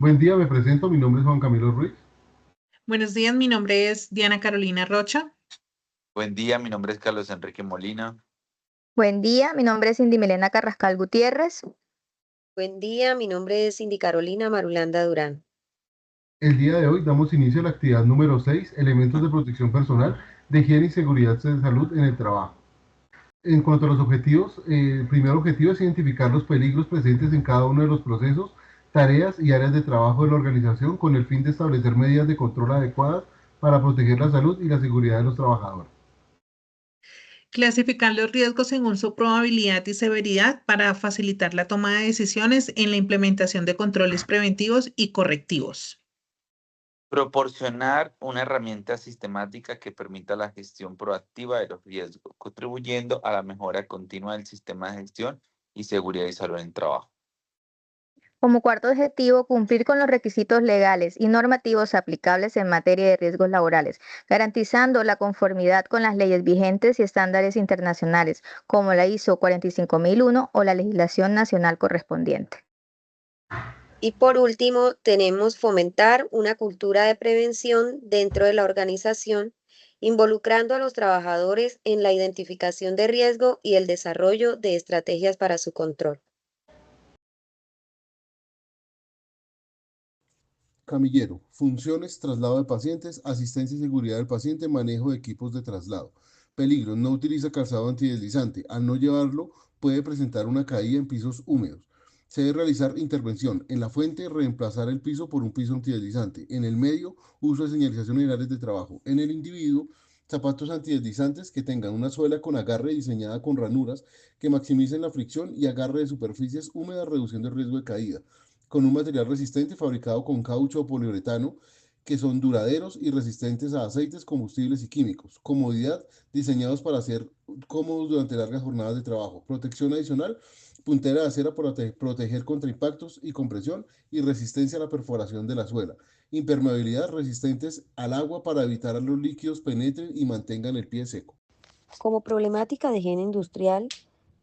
Buen día, me presento, mi nombre es Juan Camilo Ruiz. Buenos días, mi nombre es Diana Carolina Rocha. Buen día, mi nombre es Carlos Enrique Molina. Buen día, mi nombre es Cindy Milena Carrascal Gutiérrez. Buen día, mi nombre es Cindy Carolina Marulanda Durán. El día de hoy damos inicio a la actividad número 6, elementos de protección personal de higiene y seguridad de salud en el trabajo. En cuanto a los objetivos, el primer objetivo es identificar los peligros presentes en cada uno de los procesos, tareas y áreas de trabajo de la organización con el fin de establecer medidas de control adecuadas para proteger la salud y la seguridad de los trabajadores. Clasificar los riesgos según su probabilidad y severidad para facilitar la toma de decisiones en la implementación de controles preventivos y correctivos. Proporcionar una herramienta sistemática que permita la gestión proactiva de los riesgos, contribuyendo a la mejora continua del sistema de gestión y seguridad y salud en el trabajo. Como cuarto objetivo, cumplir con los requisitos legales y normativos aplicables en materia de riesgos laborales, garantizando la conformidad con las leyes vigentes y estándares internacionales, como la ISO 45001 o la legislación nacional correspondiente. Y por último, tenemos fomentar una cultura de prevención dentro de la organización, involucrando a los trabajadores en la identificación de riesgo y el desarrollo de estrategias para su control. Camillero, funciones, traslado de pacientes, asistencia y seguridad del paciente, manejo de equipos de traslado. Peligros, no utiliza calzado antideslizante. Al no llevarlo, puede presentar una caída en pisos húmedos. Se debe realizar intervención. En la fuente, reemplazar el piso por un piso antideslizante. En el medio, uso de señalización en áreas de trabajo. En el individuo, zapatos antideslizantes que tengan una suela con agarre diseñada con ranuras que maximicen la fricción y agarre de superficies húmedas, reduciendo el riesgo de caída con un material resistente fabricado con caucho o poliuretano, que son duraderos y resistentes a aceites, combustibles y químicos. Comodidad, diseñados para ser cómodos durante largas jornadas de trabajo. Protección adicional, puntera de acera para proteger contra impactos y compresión y resistencia a la perforación de la suela. Impermeabilidad, resistentes al agua para evitar que los líquidos penetren y mantengan el pie seco. Como problemática de higiene industrial,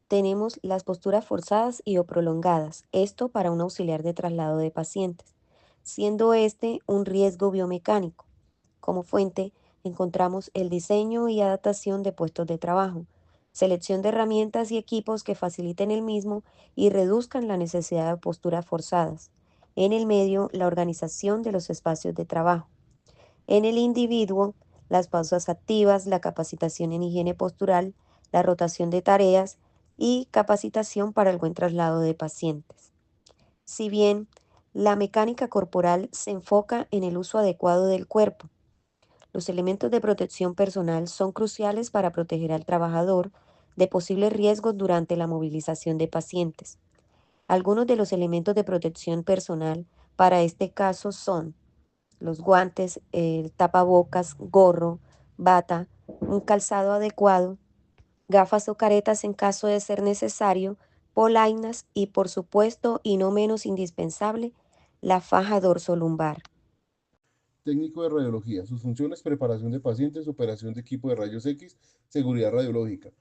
tenemos las posturas forzadas y o prolongadas, esto para un auxiliar de traslado de pacientes, siendo este un riesgo biomecánico. Como fuente encontramos el diseño y adaptación de puestos de trabajo, selección de herramientas y equipos que faciliten el mismo y reduzcan la necesidad de posturas forzadas. En el medio, la organización de los espacios de trabajo. En el individuo, las pausas activas, la capacitación en higiene postural, la rotación de tareas y capacitación para el buen traslado de pacientes. Si bien la mecánica corporal se enfoca en el uso adecuado del cuerpo, los elementos de protección personal son cruciales para proteger al trabajador de posibles riesgos durante la movilización de pacientes. Algunos de los elementos de protección personal para este caso son los guantes, el tapabocas, gorro, bata, un calzado adecuado, gafas o caretas en caso de ser necesario, polainas y, por supuesto, y no menos indispensable, la faja dorsolumbar. Técnico de radiología. Sus funciones: preparación de pacientes, operación de equipo de rayos X, seguridad radiológica.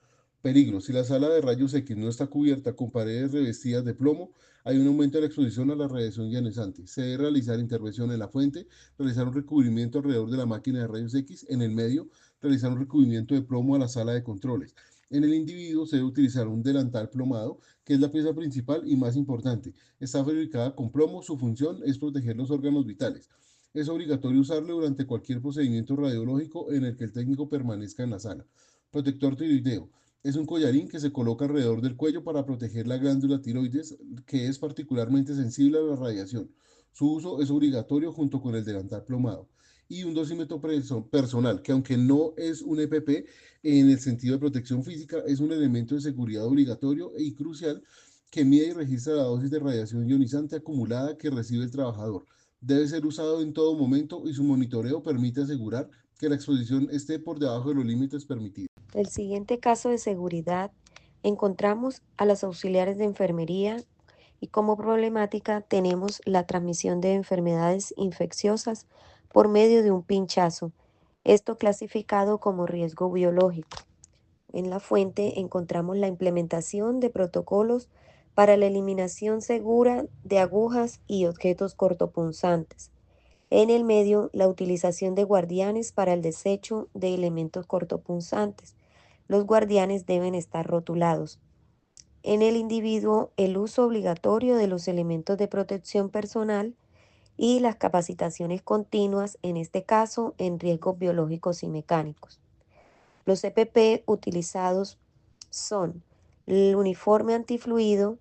Peligros: si la sala de rayos X no está cubierta con paredes revestidas de plomo, hay un aumento de la exposición a la radiación ionizante. Se debe realizar intervención en la fuente, realizar un recubrimiento alrededor de la máquina de rayos X. En el medio, realizar un recubrimiento de plomo a la sala de controles. En el individuo se debe utilizar un delantal plomado, que es la pieza principal y más importante. Está fabricada con plomo, su función es proteger los órganos vitales. Es obligatorio usarlo durante cualquier procedimiento radiológico en el que el técnico permanezca en la sala. Protector tiroideo. Es un collarín que se coloca alrededor del cuello para proteger la glándula tiroides, que es particularmente sensible a la radiación. Su uso es obligatorio junto con el delantal plomado. Y un dosímetro personal, que aunque no es un EPP en el sentido de protección física, es un elemento de seguridad obligatorio y crucial que mide y registra la dosis de radiación ionizante acumulada que recibe el trabajador. Debe ser usado en todo momento y su monitoreo permite asegurar que la exposición esté por debajo de los límites permitidos. El siguiente caso de seguridad encontramos a los auxiliares de enfermería y como problemática tenemos la transmisión de enfermedades infecciosas por medio de un pinchazo, esto clasificado como riesgo biológico. En la fuente encontramos la implementación de protocolos para la eliminación segura de agujas y objetos cortopunzantes. En el medio, la utilización de guardianes para el desecho de elementos cortopunzantes. Los guardianes deben estar rotulados. En el individuo, el uso obligatorio de los elementos de protección personal y las capacitaciones continuas, en este caso, en riesgos biológicos y mecánicos. Los EPP utilizados son el uniforme antifluido,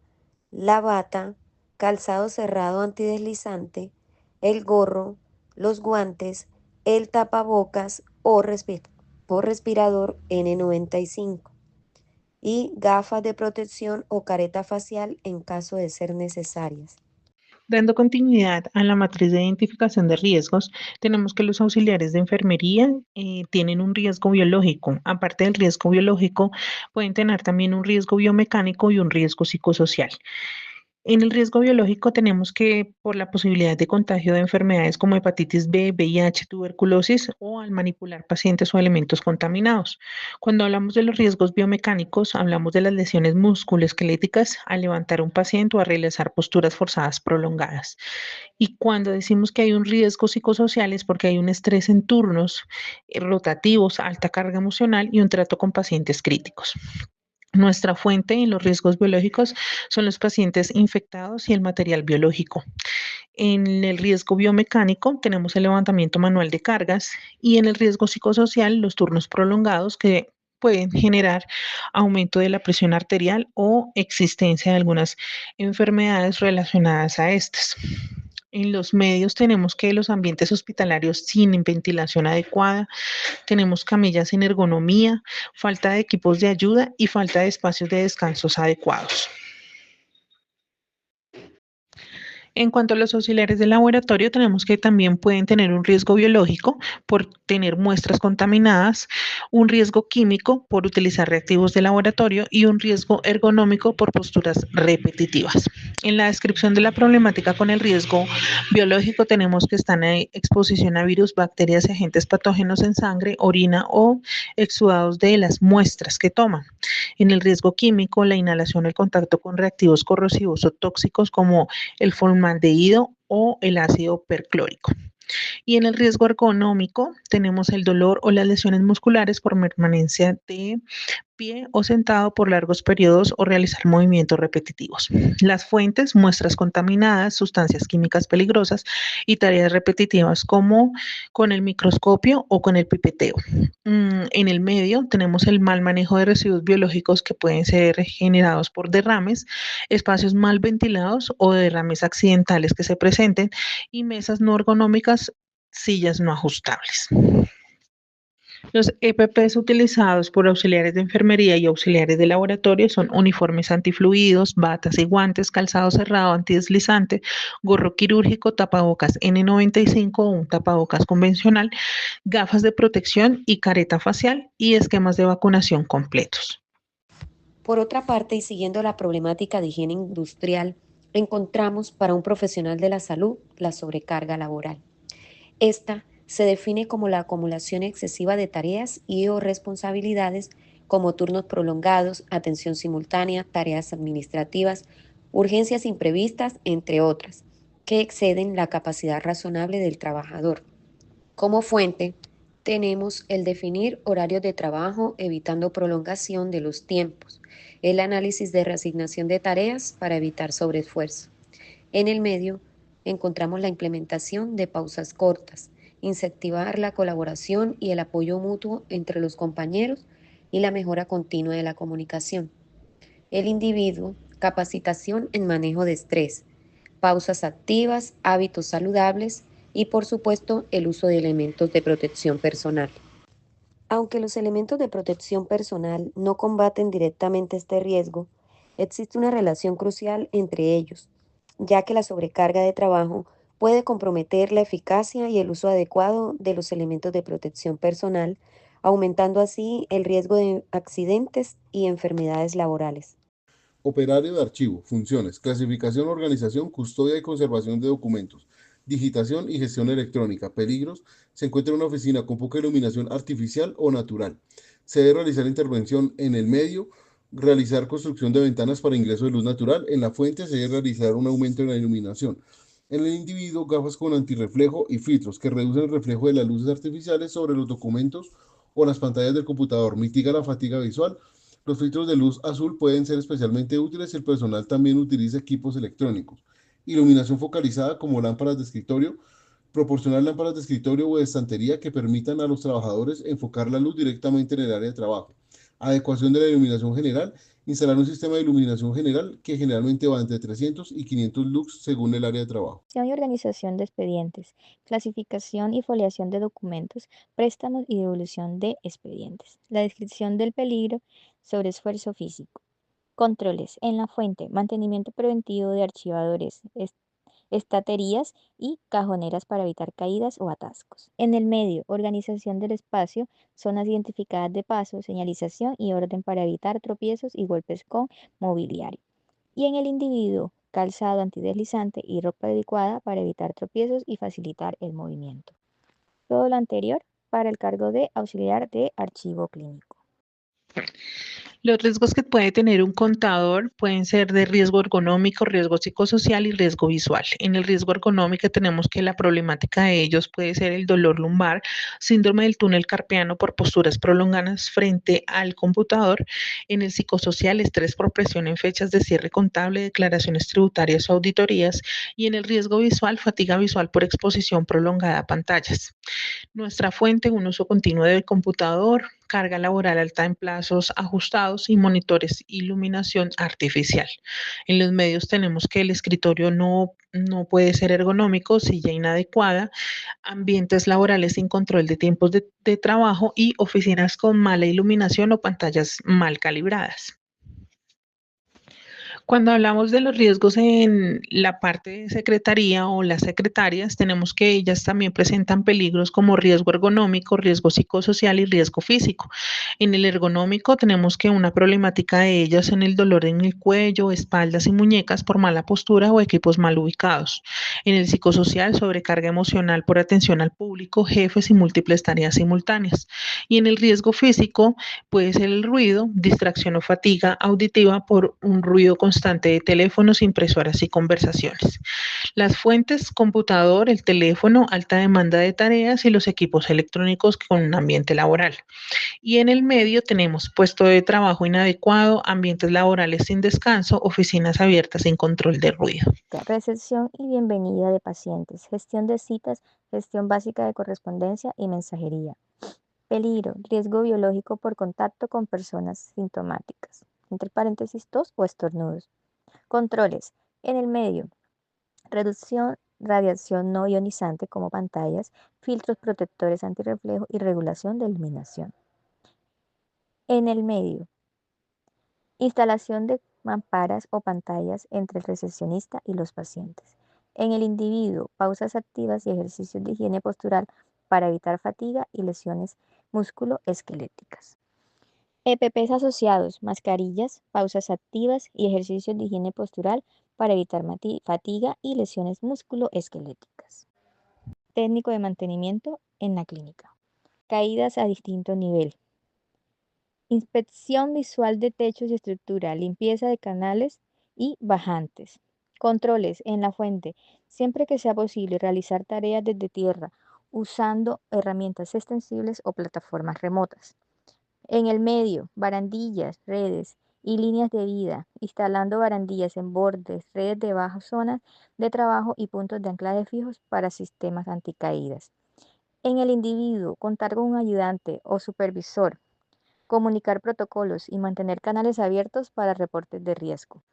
la bata, calzado cerrado antideslizante, el gorro, los guantes, el tapabocas o respirador N95 y gafas de protección o careta facial en caso de ser necesarias. Dando continuidad a la matriz de identificación de riesgos, tenemos que los auxiliares de enfermería tienen un riesgo biológico. Aparte del riesgo biológico, pueden tener también un riesgo biomecánico y un riesgo psicosocial. En el riesgo biológico tenemos que, por la posibilidad de contagio de enfermedades como hepatitis B, VIH, tuberculosis o al manipular pacientes o elementos contaminados. Cuando hablamos de los riesgos biomecánicos, hablamos de las lesiones musculoesqueléticas al levantar un paciente o a realizar posturas forzadas prolongadas. Y cuando decimos que hay un riesgo psicosocial es porque hay un estrés en turnos rotativos, alta carga emocional y un trato con pacientes críticos. Nuestra fuente en los riesgos biológicos son los pacientes infectados y el material biológico. En el riesgo biomecánico tenemos el levantamiento manual de cargas y en el riesgo psicosocial los turnos prolongados que pueden generar aumento de la presión arterial o existencia de algunas enfermedades relacionadas a estas. En los medios tenemos que los ambientes hospitalarios sin ventilación adecuada, tenemos camillas sin ergonomía, falta de equipos de ayuda y falta de espacios de descansos adecuados. En cuanto a los auxiliares de laboratorio, tenemos que también pueden tener un riesgo biológico por tener muestras contaminadas, un riesgo químico por utilizar reactivos de laboratorio y un riesgo ergonómico por posturas repetitivas. En la descripción de la problemática con el riesgo biológico tenemos que están en exposición a virus, bacterias y agentes patógenos en sangre, orina o exudados de las muestras que toman. En el riesgo químico, la inhalación o el contacto con reactivos corrosivos o tóxicos como el formaldehído o el ácido perclórico. Y en el riesgo ergonómico tenemos el dolor o las lesiones musculares por permanencia de pie o sentado por largos periodos o realizar movimientos repetitivos. Las fuentes, muestras contaminadas, sustancias químicas peligrosas y tareas repetitivas como con el microscopio o con el pipeteo. En el medio tenemos el mal manejo de residuos biológicos que pueden ser generados por derrames, espacios mal ventilados o derrames accidentales que se presenten y mesas no ergonómicas, sillas no ajustables. Los EPPs utilizados por auxiliares de enfermería y auxiliares de laboratorio son uniformes antifluidos, batas y guantes, calzado cerrado antideslizante, gorro quirúrgico, tapabocas N95 o un tapabocas convencional, gafas de protección y careta facial y esquemas de vacunación completos. Por otra parte, y siguiendo la problemática de higiene industrial, encontramos para un profesional de la salud la sobrecarga laboral. Esta se define como la acumulación excesiva de tareas y o responsabilidades como turnos prolongados, atención simultánea, tareas administrativas, urgencias imprevistas, entre otras, que exceden la capacidad razonable del trabajador. Como fuente, tenemos el definir horarios de trabajo evitando prolongación de los tiempos, el análisis de reasignación de tareas para evitar sobreesfuerzo. En el medio, encontramos la implementación de pausas cortas, incentivar la colaboración y el apoyo mutuo entre los compañeros y la mejora continua de la comunicación. El individuo, capacitación en manejo de estrés, pausas activas, hábitos saludables y, por supuesto, el uso de elementos de protección personal. Aunque los elementos de protección personal no combaten directamente este riesgo, existe una relación crucial entre ellos, ya que la sobrecarga de trabajo puede comprometer la eficacia y el uso adecuado de los elementos de protección personal, aumentando así el riesgo de accidentes y enfermedades laborales. Operario de archivo, funciones, clasificación, organización, custodia y conservación de documentos, digitación y gestión electrónica. Peligros, se encuentra en una oficina con poca iluminación artificial o natural. Se debe realizar intervención en el medio realizar construcción de ventanas para ingreso de luz natural. En la fuente se debe realizar un aumento en la iluminación. En el individuo, gafas con antirreflejo y filtros que reducen el reflejo de las luces artificiales sobre los documentos o las pantallas del computador. Mitiga la fatiga visual. Los filtros de luz azul pueden ser especialmente útiles si el personal también utiliza equipos electrónicos. Iluminación focalizada como lámparas de escritorio. Proporcionar lámparas de escritorio o de estantería que permitan a los trabajadores enfocar la luz directamente en el área de trabajo. Adecuación de la iluminación general. Instalar un sistema de iluminación general que generalmente va entre 300 y 500 lux según el área de trabajo. Y organización de expedientes, clasificación y foliación de documentos, préstamos y devolución de expedientes. La descripción del peligro sobre esfuerzo físico. Controles en la fuente, mantenimiento preventivo de archivadores, estaterías y cajoneras para evitar caídas o atascos. En el medio, organización del espacio, zonas identificadas de paso, señalización y orden para evitar tropiezos y golpes con mobiliario. Y en el individuo, calzado antideslizante y ropa adecuada para evitar tropiezos y facilitar el movimiento. Todo lo anterior para el cargo de auxiliar de archivo clínico. Los riesgos que puede tener un contador pueden ser de riesgo ergonómico, riesgo psicosocial y riesgo visual. En el riesgo ergonómico tenemos que la problemática de ellos puede ser el dolor lumbar, síndrome del túnel carpiano por posturas prolongadas frente al computador. En el psicosocial, estrés por presión en fechas de cierre contable, declaraciones tributarias o auditorías. Y en el riesgo visual, fatiga visual por exposición prolongada a pantallas. Nuestra fuente, un uso continuo del computador, carga laboral alta en plazos ajustados y monitores iluminación artificial. En los medios tenemos que el escritorio no puede ser ergonómico, silla inadecuada, ambientes laborales sin control de tiempos de trabajo y oficinas con mala iluminación o pantallas mal calibradas. Cuando hablamos de los riesgos en la parte de secretaría o las secretarias, tenemos que ellas también presentan peligros como riesgo ergonómico, riesgo psicosocial y riesgo físico. En el ergonómico tenemos que una problemática de ellas en el dolor en el cuello, espaldas y muñecas por mala postura o equipos mal ubicados. En el psicosocial, sobrecarga emocional por atención al público, jefes y múltiples tareas simultáneas. Y en el riesgo físico puede ser el ruido, distracción o fatiga auditiva por un ruido constante de teléfonos, impresoras y conversaciones. Las fuentes, computador, el teléfono, alta demanda de tareas y los equipos electrónicos con un ambiente laboral. Y en el medio tenemos puesto de trabajo inadecuado, ambientes laborales sin descanso, oficinas abiertas sin control de ruido. Recepción y bienvenida de pacientes, gestión de citas, gestión básica de correspondencia y mensajería. Peligro, riesgo biológico por contacto con personas sintomáticas, entre paréntesis tos o estornudos. Controles, en el medio, reducción, radiación no ionizante como pantallas, filtros protectores antirreflejo y regulación de iluminación. En el medio, instalación de mamparas o pantallas entre el recepcionista y los pacientes. En el individuo, pausas activas y ejercicios de higiene postural para evitar fatiga y lesiones musculoesqueléticas. EPPs asociados, mascarillas, pausas activas y ejercicios de higiene postural para evitar fatiga y lesiones musculoesqueléticas. Técnico de mantenimiento en la clínica. Caídas a distinto nivel. Inspección visual de techos y estructura, limpieza de canales y bajantes. Controles en la fuente. Siempre que sea posible realizar tareas desde tierra usando herramientas extensibles o plataformas remotas. En el medio, barandillas, redes y líneas de vida, instalando barandillas en bordes, redes de bajas zonas de trabajo y puntos de anclaje fijos para sistemas anticaídas. En el individuo, contar con un ayudante o supervisor, comunicar protocolos y mantener canales abiertos para reportes de riesgo.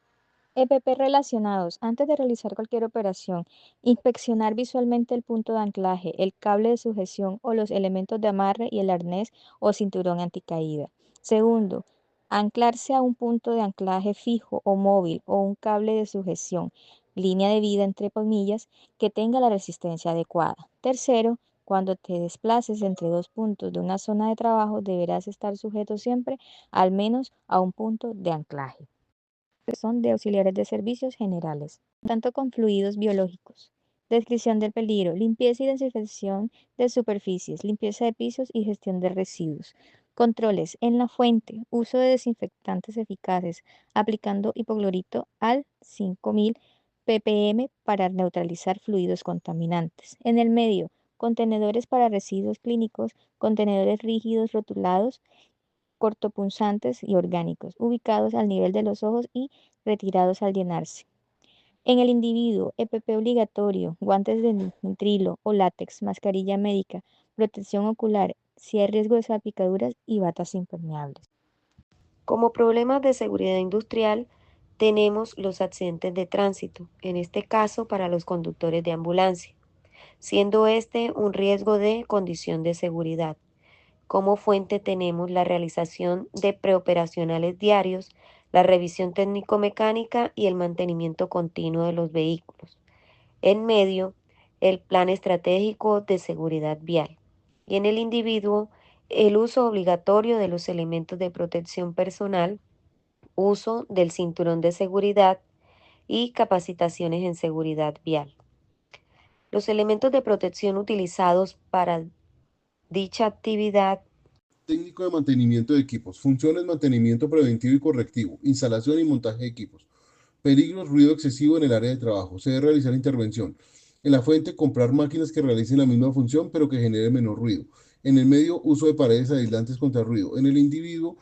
EPP relacionados. Antes de realizar cualquier operación, inspeccionar visualmente el punto de anclaje, el cable de sujeción o los elementos de amarre y el arnés o cinturón anticaída. Segundo, anclarse a un punto de anclaje fijo o móvil o un cable de sujeción, línea de vida entre comillas, que tenga la resistencia adecuada. Tercero, cuando te desplaces entre dos puntos de una zona de trabajo, deberás estar sujeto siempre al menos a un punto de anclaje. Son de auxiliares de servicios generales, tanto con fluidos biológicos. Descripción del peligro, limpieza y desinfección de superficies, limpieza de pisos y gestión de residuos. Controles en la fuente, uso de desinfectantes eficaces, aplicando hipoclorito al 5000 ppm para neutralizar fluidos contaminantes. En el medio, contenedores para residuos clínicos, contenedores rígidos rotulados, cortopunzantes y orgánicos, ubicados al nivel de los ojos y retirados al llenarse. En el individuo, EPP obligatorio, guantes de nitrilo o látex, mascarilla médica, protección ocular, si hay riesgo de salpicaduras y batas impermeables. Como problemas de seguridad industrial, tenemos los accidentes de tránsito, en este caso para los conductores de ambulancia, siendo este un riesgo de condición de seguridad. Como fuente tenemos la realización de preoperacionales diarios, la revisión técnico-mecánica y el mantenimiento continuo de los vehículos. En medio, el plan estratégico de seguridad vial. Y en el individuo, el uso obligatorio de los elementos de protección personal, uso del cinturón de seguridad y capacitaciones en seguridad vial. Los elementos de protección utilizados para dicha actividad. Técnico de mantenimiento de equipos. Funciones: mantenimiento preventivo y correctivo. Instalación y montaje de equipos. Peligros: ruido excesivo en el área de trabajo. Se debe realizar intervención. En la fuente, comprar máquinas que realicen la misma función pero que generen menor ruido. En el medio, uso de paredes aislantes contra ruido. En el individuo,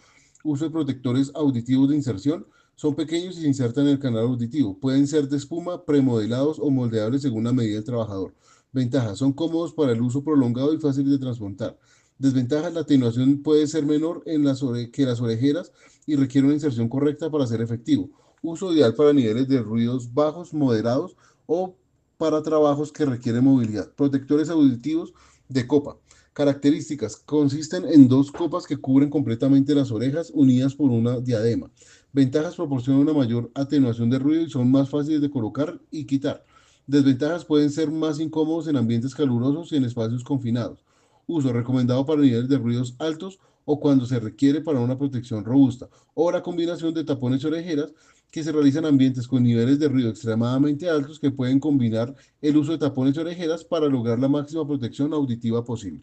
uso de protectores auditivos de inserción. Son pequeños y se insertan en el canal auditivo. Pueden ser de espuma, premodelados o moldeables según la medida del trabajador. Ventajas: son cómodos para el uso prolongado y fáciles de transportar. Desventajas: la atenuación puede ser menor que las orejeras y requiere una inserción correcta para ser efectivo. Uso ideal para niveles de ruidos bajos, moderados o para trabajos que requieren movilidad. Protectores auditivos de copa. Características: consisten en dos copas que cubren completamente las orejas unidas por una diadema. Ventajas: proporcionan una mayor atenuación de ruido y son más fáciles de colocar y quitar. Desventajas: pueden ser más incómodos en ambientes calurosos y en espacios confinados. Uso: recomendado para niveles de ruidos altos o cuando se requiere para una protección robusta, o la combinación de tapones y orejeras que se realizan en ambientes con niveles de ruido extremadamente altos que pueden combinar el uso de tapones y orejeras para lograr la máxima protección auditiva posible.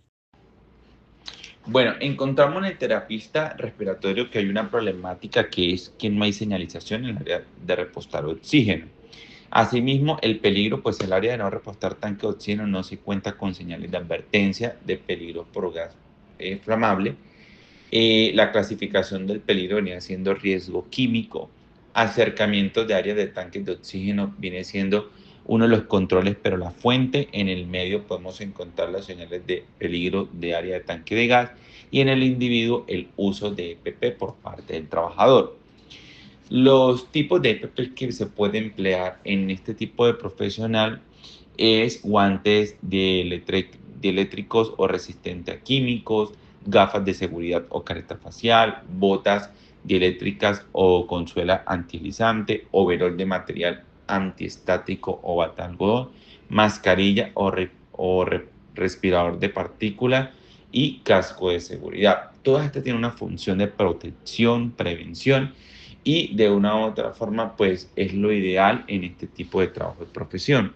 Bueno, encontramos en el terapista respiratorio que hay una problemática que es que no hay señalización en el área de repostar oxígeno. Asimismo, el peligro, pues el área de no repostar tanque de oxígeno no se cuenta con señales de advertencia de peligro por gas inflamable. La clasificación del peligro venía siendo riesgo químico. Acercamiento de áreas de tanques de oxígeno viene siendo uno de los controles, pero la fuente. En el medio podemos encontrar las señales de peligro de área de tanque de gas y en el individuo el uso de EPP por parte del trabajador. Los tipos de EPP que se puede emplear en este tipo de profesional es guantes eléctricos o resistentes a químicos, gafas de seguridad o careta facial, botas dieléctricas o con suela antideslizante, overol de material antiestático o bata de algodón, mascarilla o respirador de partículas y casco de seguridad. Todas estas tienen una función de protección, prevención y de una u otra forma pues es lo ideal en este tipo de trabajo de profesión.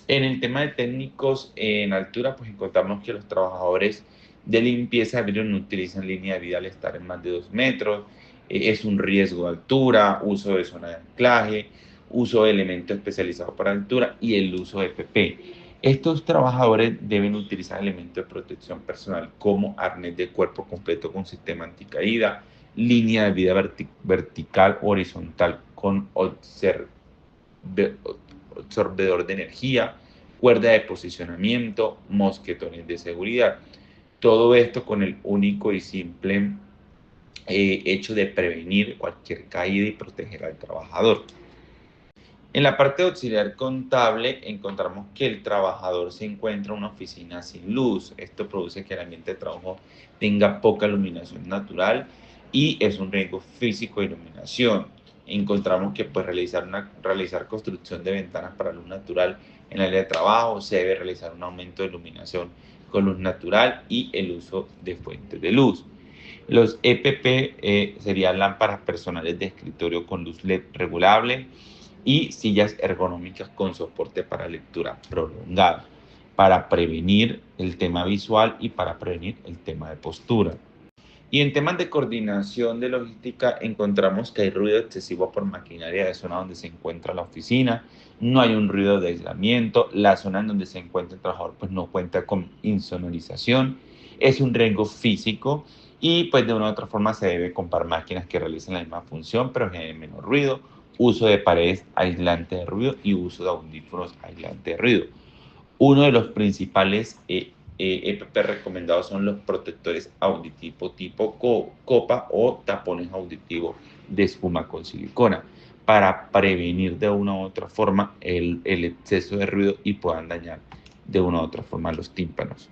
En el tema de técnicos en altura, pues encontramos que los trabajadores de limpieza de vidrio no utilizan línea de vida al estar en más de 2 metros, es un riesgo de altura, uso de zona de anclaje, uso de elementos especializados para altura y el uso de EPP. Estos trabajadores deben utilizar elementos de protección personal como arnés de cuerpo completo con sistema anticaída, línea de vida vertical horizontal con absorbedor de energía, cuerda de posicionamiento, mosquetones de seguridad. Todo esto con el único y simple hecho de prevenir cualquier caída y proteger al trabajador. En la parte de auxiliar contable encontramos que el trabajador se encuentra en una oficina sin luz. Esto produce que el ambiente de trabajo tenga poca iluminación natural y es un riesgo físico de iluminación. Encontramos que pues realizar construcción de ventanas para luz natural en el área de trabajo, se debe realizar un aumento de iluminación con luz natural y el uso de fuentes de luz. Los EPP serían lámparas personales de escritorio con luz LED regulable y sillas ergonómicas con soporte para lectura prolongada, para prevenir el tema visual y para prevenir el tema de postura. Y en temas de coordinación de logística encontramos que hay ruido excesivo por maquinaria de zona donde se encuentra la oficina, no hay un ruido de aislamiento, la zona en donde se encuentra el trabajador pues no cuenta con insonorización, es un riesgo físico y pues de una u otra forma se debe comprar máquinas que realicen la misma función pero generen menos ruido, uso de paredes aislantes de ruido y uso de audífonos aislantes de ruido. Uno de los principales EPP recomendados son los protectores auditivos tipo copa o tapones auditivos de espuma con silicona para prevenir de una u otra forma el exceso de ruido y puedan dañar de una u otra forma los tímpanos.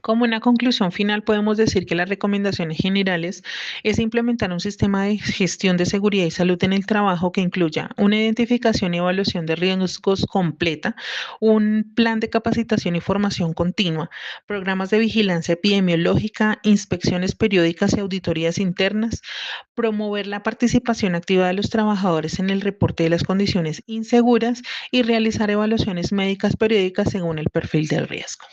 Como una conclusión final, podemos decir que las recomendaciones generales es implementar un sistema de gestión de seguridad y salud en el trabajo que incluya una identificación y evaluación de riesgos completa, un plan de capacitación y formación continua, programas de vigilancia epidemiológica, inspecciones periódicas y auditorías internas, promover la participación activa de los trabajadores en el reporte de las condiciones inseguras y realizar evaluaciones médicas periódicas según el perfil del riesgo.